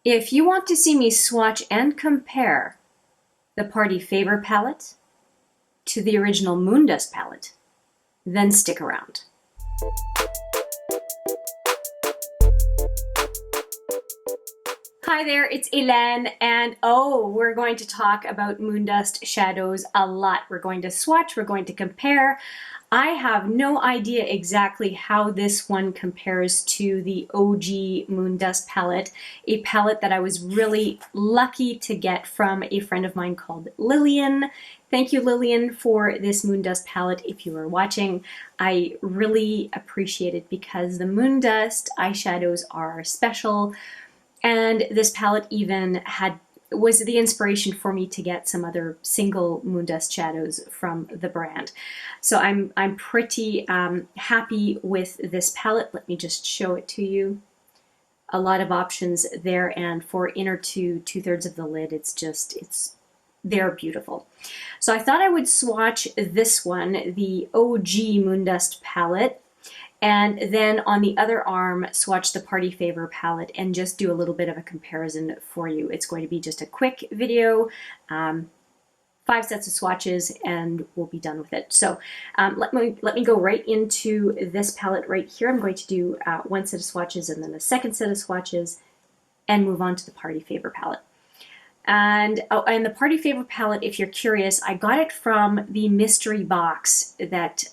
If you want to see me swatch and compare the Party Favor palette to the original Moondust palette, then stick around. Hi there, it's Hélène, and we're going to talk about Moondust shadows a lot. We're going to swatch, we're going to compare. I have no idea exactly how this one compares to the OG Moondust palette, a palette that I was really lucky to get from a friend of mine called Lillian. Thank you, Lillian, for this Moondust palette. If you are watching, I really appreciate it because the Moondust eyeshadows are special. And this palette even was the inspiration for me to get some other single Moondust shadows from the brand. So I'm pretty happy with this palette. Let me just show it to you. A lot of options there, and for inner to 2/3 of the lid, they're beautiful. So I thought I would swatch this one, the OG Moondust palette, and then on the other arm, swatch the Party Favor palette and just do a little bit of a comparison for you. It's going to be just a quick video, 5 sets of swatches, and we'll be done with it. So let me go right into this palette right here. I'm going to do 1 set of swatches and then a second set of swatches and move on to the Party Favor palette. And the Party Favor palette, if you're curious, I got it from the mystery box that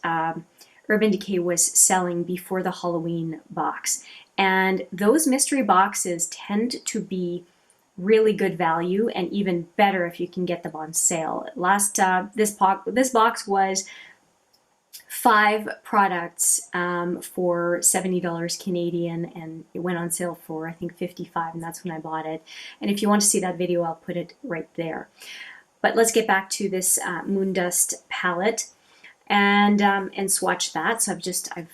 Urban Decay was selling before the Halloween box. And those mystery boxes tend to be really good value and even better if you can get them on sale. This box was 5 products for $70 Canadian, and it went on sale for I think $55, and that's when I bought it. And if you want to see that video, I'll put it right there. But let's get back to this Moondust palette and swatch that. So I've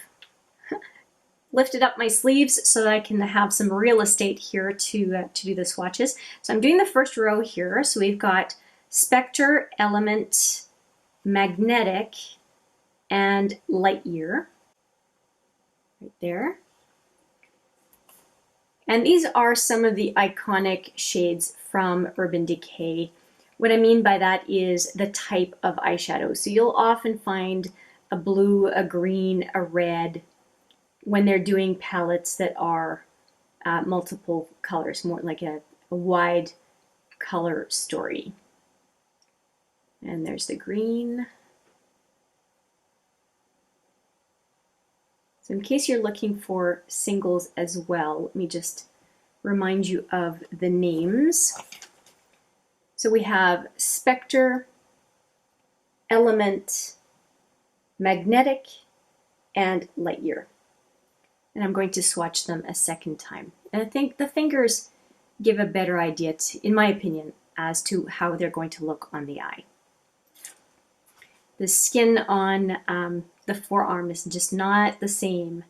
lifted up my sleeves so that I can have some real estate here to do the swatches. So I'm doing the first row here. So we've got Spectre, Element, Magnetic, and Light Year right there. And these are some of the iconic shades from Urban Decay. What I mean by that is the type of eyeshadow. So you'll often find a blue, a green, a red when they're doing palettes that are multiple colors, more like a wide color story. And there's the green. So in case you're looking for singles as well, let me just remind you of the names. So we have Spectre, Element, Magnetic, and Light Year. And I'm going to swatch them a second time. And I think the fingers give a better idea, in my opinion, as to how they're going to look on the eye. The skin on the forearm is just not the same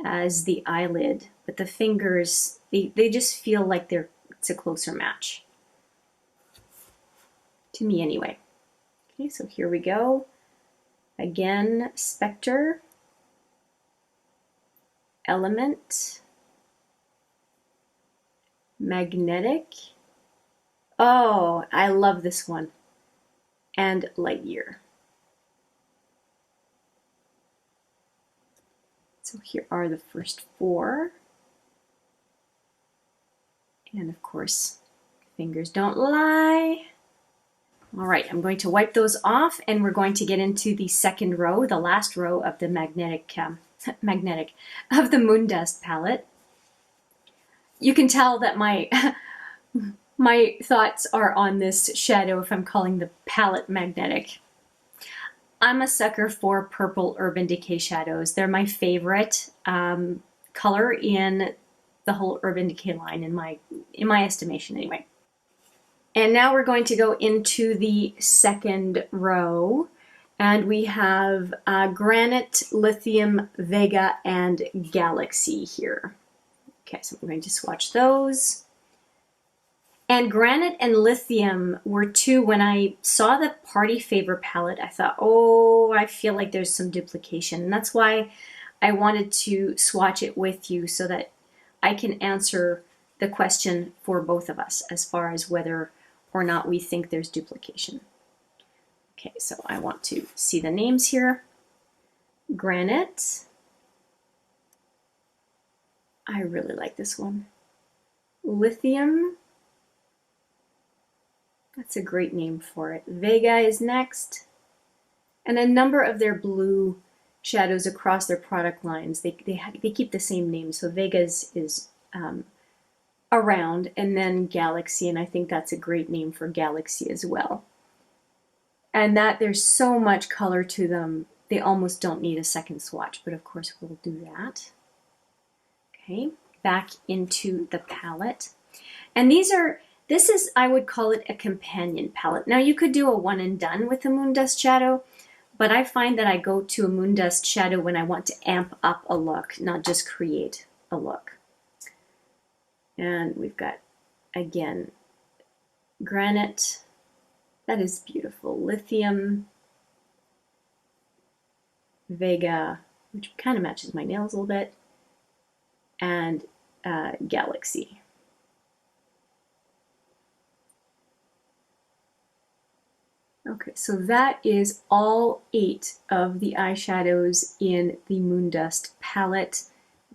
as the eyelid, but the fingers, they just feel like it's a closer match. To me anyway. Okay, so here we go. Again, Spectre, Element, Magnetic. Oh, I love this one. And Light Year. So here are the first 4. And of course, fingers don't lie. All right, I'm going to wipe those off, and we're going to get into the second row, the last row of the magnetic of the Moondust palette. You can tell that my my thoughts are on this shadow if I'm calling the palette magnetic. I'm a sucker for purple Urban Decay shadows. They're my favorite color in the whole Urban Decay line, in my estimation anyway. And now we're going to go into the second row, and we have Granite, Lithium, Vega, and Galaxy here. Okay, so I'm going to swatch those. And Granite and Lithium were 2, when I saw the Party Favor palette, I thought, oh, I feel like there's some duplication. And that's why I wanted to swatch it with you so that I can answer the question for both of us as far as whether or not we think there's duplication. Okay, so I want to see the names here. Granite. I really like this one. Lithium. That's a great name for it. Vega is next. And a number of their blue shadows across their product lines, they keep the same name. So Vega is around, and then Galaxy, and I think that's a great name for Galaxy as well. And that there's so much color to them, they almost don't need a second swatch, but of course we'll do that. Okay, back into the palette. And this is, I would call it a companion palette. Now you could do a one and done with the Moondust shadow, but I find that I go to a Moondust shadow when I want to amp up a look, not just create a look. And we've got, again, Granite. That is beautiful. Lithium. Vega, which kind of matches my nails a little bit. And Galaxy. Okay, so that is all 8 of the eyeshadows in the Moondust palette.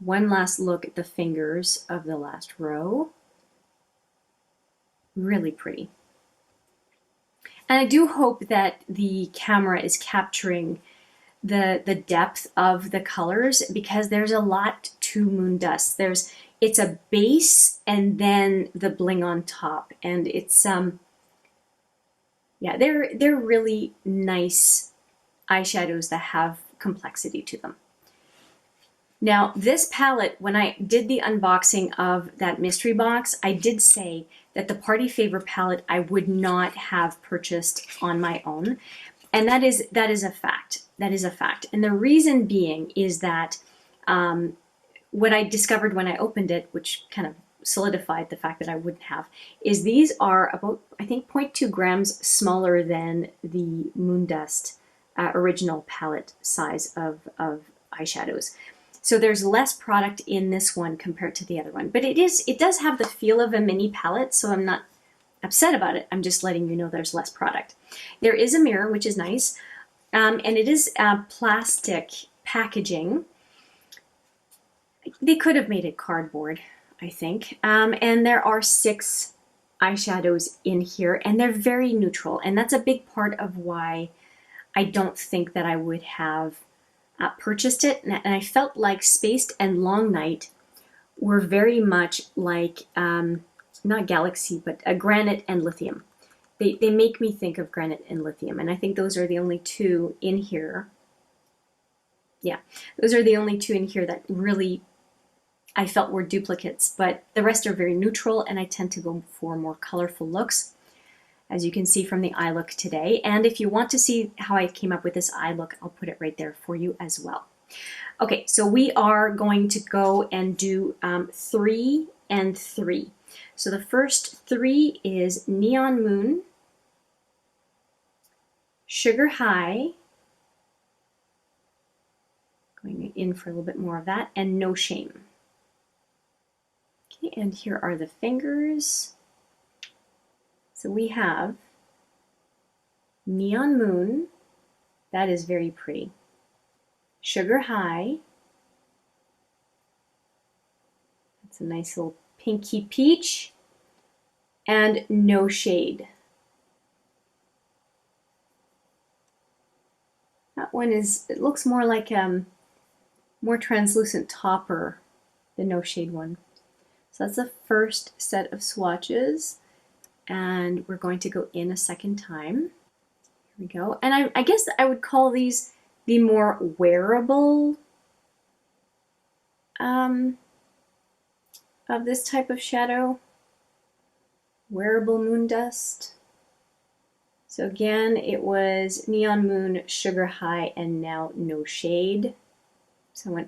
One last look at the fingers of the last row. Really pretty. And I do hope that the camera is capturing the depth of the colors, because there's a lot to Moondust. It's a base and then the bling on top, and it's yeah, they're really nice eyeshadows that have complexity to them. Now, this palette, when I did the unboxing of that mystery box, I did say that the Party Favor palette I would not have purchased on my own. And that is a fact. That is a fact. And the reason being is that what I discovered when I opened it, which kind of solidified the fact that I wouldn't have, is these are about, I think, 0.2 grams smaller than the Moondust original palette size of eyeshadows. So there's less product in this one compared to the other one. But it does have the feel of a mini palette, so I'm not upset about it. I'm just letting you know there's less product. There is a mirror, which is nice, and it is plastic packaging. They could have made it cardboard, I think. And there are 6 eyeshadows in here, and they're very neutral. And that's a big part of why I don't think that I would have purchased it. And I felt like Spaced and Long Night were very much like, not Galaxy, but Granite and Lithium. They make me think of Granite and Lithium. And I think those are the only 2 in here. Yeah, those are the only 2 in here that really I felt were duplicates, but the rest are very neutral, and I tend to go for more colorful looks, as you can see from the eye look today. And if you want to see how I came up with this eye look, I'll put it right there for you as well. Okay, so we are going to go and do 3 and 3. So the first 3 is Neon Moon, Sugar High, going in for a little bit more of that, and No Shame. Okay, and here are the fingers. So we have Neon Moon, that is very pretty. Sugar High, that's a nice little pinky peach, and No Shade. That one is, it looks more like more translucent topper, the No Shade one. So that's the first set of swatches, and we're going to go in a second time. Here we go. And I guess I would call these the more wearable of this type of shadow. Wearable Moondust. So again, it was Neon Moon, Sugar High, and now No Shade. So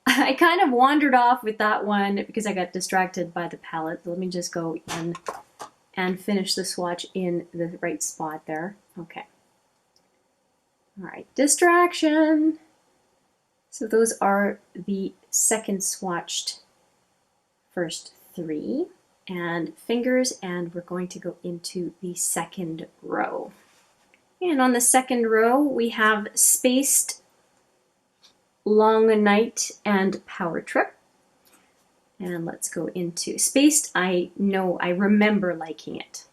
I kind of wandered off with that one because I got distracted by the palette. Let me just go in and finish the swatch in the right spot there. Okay. All right, distraction. So those are the second swatched first 3 and fingers, and we're going to go into the second row. And on the second row, we have Spaced, Long Night, and Power Trip. And let's go into Spaced. I remember liking it.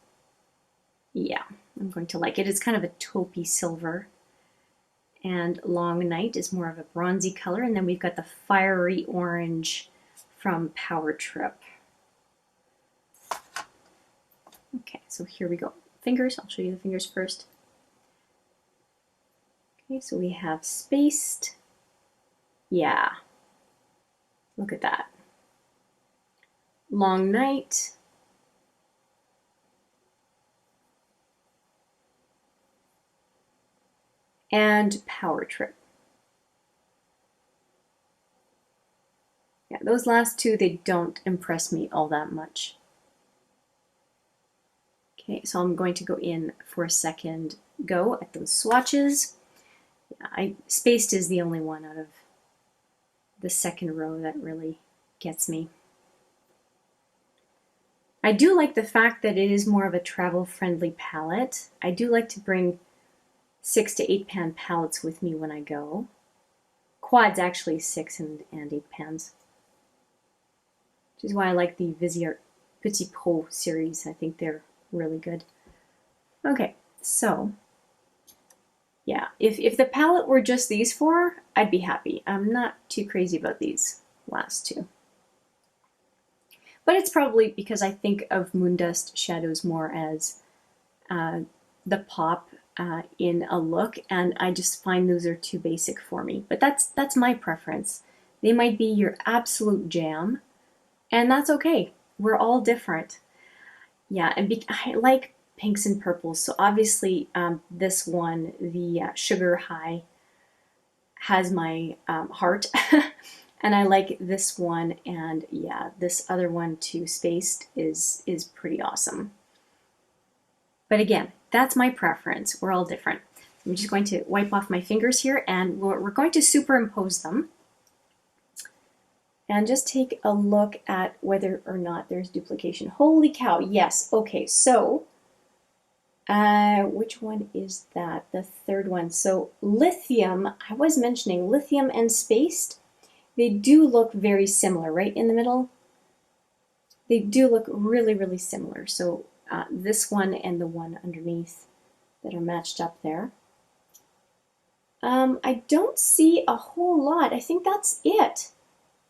Yeah, I'm going to like it. It's kind of a taupey silver. And Long Night is more of a bronzy color. And then we've got the fiery orange from Power Trip. Okay, so here we go. Fingers, I'll show you the fingers first. Okay, so we have Spaced. Yeah, look at that. Long Night. And Power Trip. Yeah, those last two, they don't impress me all that much. Okay, so I'm going to go in for a second go at those swatches. Yeah, Spaced is the only one out of the second row that really gets me. I do like the fact that it is more of a travel-friendly palette. I do like to bring 6 to 8 pan palettes with me when I go. Quad's actually 6 and 8 pans, which is why I like the Viseart Petit Pro series. I think they're really good. Okay, so yeah, if the palette were just these 4, I'd be happy. I'm not too crazy about these last 2. But it's probably because I think of Moondust shadows more as the pop in a look, and I just find those are too basic for me. But that's my preference. They might be your absolute jam, and that's okay. We're all different. Yeah, and I like pinks and purples, so obviously this one, the Sugar High, has my heart. And I like this one, and yeah, this other one too, Spaced, is pretty awesome. But again, that's my preference. We're all different. I'm just going to wipe off my fingers here, and we're going to superimpose them. And just take a look at whether or not there's duplication. Holy cow, yes. Okay, so which one is that? The third one. So Lithium, I was mentioning Lithium and Spaced. They do look very similar, right in the middle. They do look really, really similar. So this one and the one underneath that are matched up there. I don't see a whole lot. I think that's it.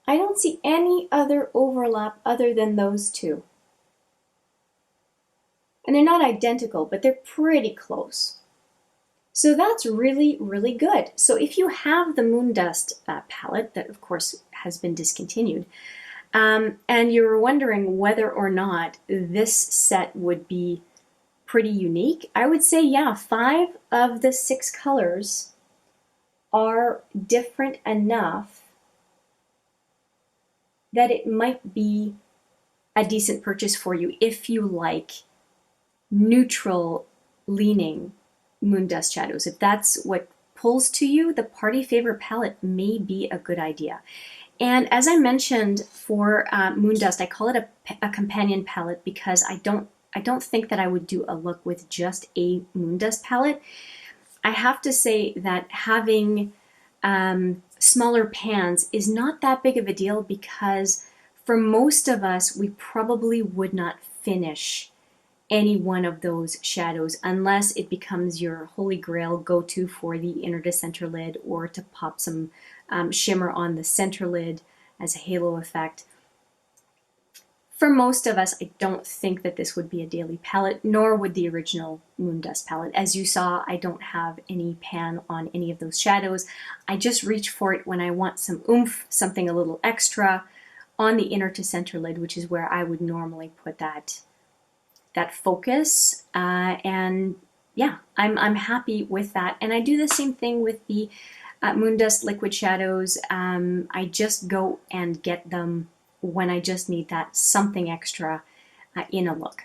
I don't see any other overlap other than those 2. And they're not identical, but they're pretty close. So that's really, really good. So if you have the Moondust palette, that of course has been discontinued, and you're wondering whether or not this set would be pretty unique, I would say, yeah, 5 of the 6 colors are different enough that it might be a decent purchase for you if you like neutral leaning Moondust shadows. If that's what pulls to you, the Party Favorite palette may be a good idea. And as I mentioned for Moondust, I call it a companion palette because I don't think that I would do a look with just a Moondust palette. I have to say that having smaller pans is not that big of a deal because for most of us, we probably would not finish any one of those shadows unless it becomes your holy grail go-to for the inner to center lid or to pop some shimmer on the center lid as a halo effect. For most of us, I don't think that this would be a daily palette, nor would the original Moondust palette. As you saw, I don't have any pan on any of those shadows. I just reach for it when I want some oomph, something a little extra on the inner to center lid, which is where I would normally put that focus. And yeah, I'm happy with that. And I do the same thing with the Moondust liquid shadows. I just go and get them when I just need that something extra in a look.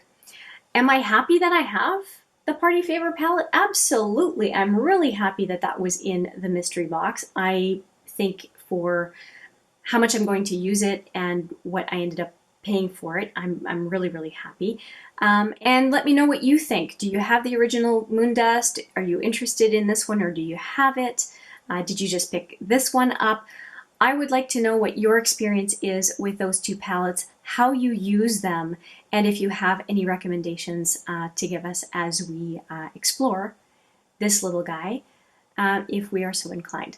Am I happy that I have the Party Favorite palette? Absolutely. I'm really happy that that was in the mystery box. I think for how much I'm going to use it and what I ended up paying for it. I'm really, really happy. And let me know what you think. Do you have the original Moondust? Are you interested in this one, or do you have it? Did you just pick this one up? I would like to know what your experience is with those two palettes, how you use them, and if you have any recommendations to give us as we explore this little guy, if we are so inclined.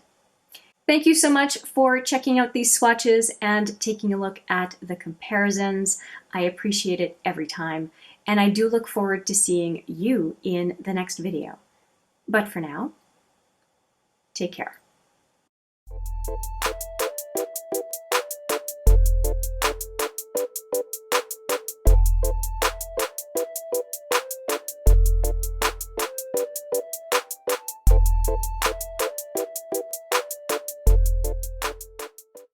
Thank you so much for checking out these swatches and taking a look at the comparisons. I appreciate it every time, and I do look forward to seeing you in the next video. But for now, take care.